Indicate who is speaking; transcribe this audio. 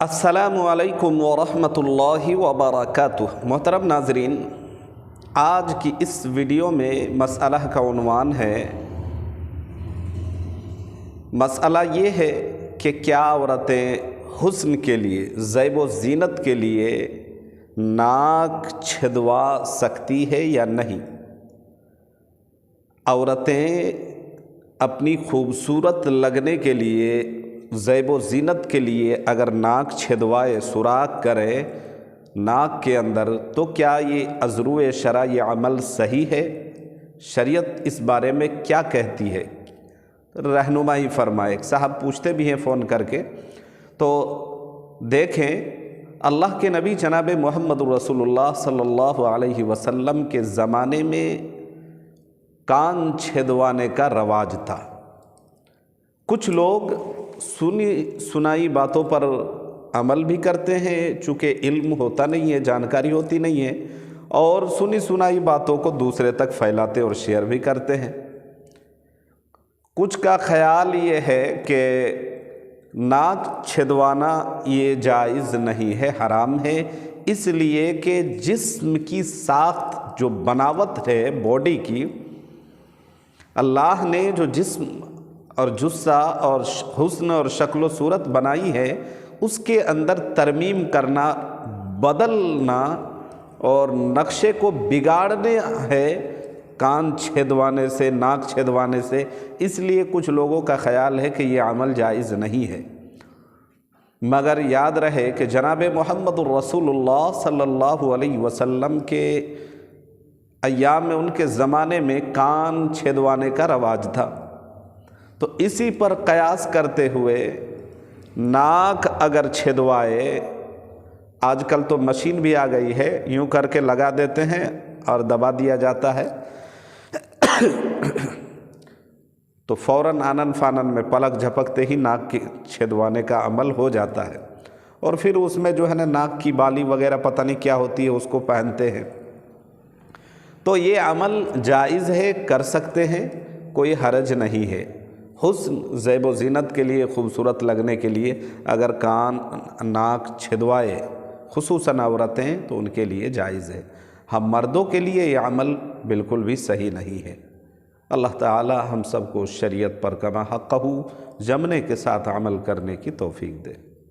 Speaker 1: السلام علیکم ورحمۃ اللہ وبرکاتہ۔ محترم ناظرین، آج کی اس ویڈیو میں مسئلہ کا عنوان ہے، مسئلہ یہ ہے کہ کیا عورتیں حسن کے لیے، زیب و زینت کے لیے ناک چھدوا سکتی ہے یا نہیں؟ عورتیں اپنی خوبصورت لگنے کے لیے، زیب و زینت کے لیے اگر ناک چھدوائے، سوراخ کرے ناک کے اندر، تو کیا یہ عذرو شرع یہ عمل صحیح ہے؟ شریعت اس بارے میں کیا کہتی ہے؟ رہنمائی فرمائے۔ ایک صاحب پوچھتے بھی ہیں فون کر کے، تو دیکھیں اللہ کے نبی جناب محمد رسول اللہ صلی اللہ علیہ وسلم کے زمانے میں کان چھدوانے کا رواج تھا۔ کچھ لوگ سنی سنائی باتوں پر عمل بھی کرتے ہیں، چونکہ علم ہوتا نہیں ہے، جانکاری ہوتی نہیں ہے، اور سنی سنائی باتوں کو دوسرے تک پھیلاتے اور شیئر بھی کرتے ہیں۔ کچھ کا خیال یہ ہے کہ ناک چھدوانا یہ جائز نہیں ہے، حرام ہے، اس لیے کہ جسم کی ساخت جو بناوٹ ہے باڈی کی، اللہ نے جو جسم اور جثہ اور حسن اور شکل و صورت بنائی ہے، اس کے اندر ترمیم کرنا، بدلنا اور نقشے کو بگاڑنے ہے کان چھدوانے سے، ناک چھدوانے سے۔ اس لیے کچھ لوگوں کا خیال ہے کہ یہ عمل جائز نہیں ہے، مگر یاد رہے کہ جناب محمد الرسول اللہ صلی اللہ علیہ وسلم کے ایام میں، ان کے زمانے میں کان چھدوانے کا رواج تھا۔ تو اسی پر قیاس کرتے ہوئے ناک اگر چھدوائے، آج کل تو مشین بھی آ گئی ہے، یوں کر کے لگا دیتے ہیں اور دبا دیا جاتا ہے، تو فوراً آنن فانن میں پلک جھپکتے ہی ناک کی چھدوانے کا عمل ہو جاتا ہے، اور پھر اس میں جو ہے نا ناک کی بالی وغیرہ پتہ نہیں کیا ہوتی ہے، اس کو پہنتے ہیں۔ تو یہ عمل جائز ہے، کر سکتے ہیں، کوئی حرج نہیں ہے۔ حسن، زیب و زینت کے لیے، خوبصورت لگنے کے لیے اگر کان ناک چھدوائے خصوصاً عورتیں، تو ان کے لیے جائز ہے۔ ہم مردوں کے لیے یہ عمل بالکل بھی صحیح نہیں ہے۔ اللہ تعالی ہم سب کو شریعت پر کما حقہ جمنے کے ساتھ عمل کرنے کی توفیق دے۔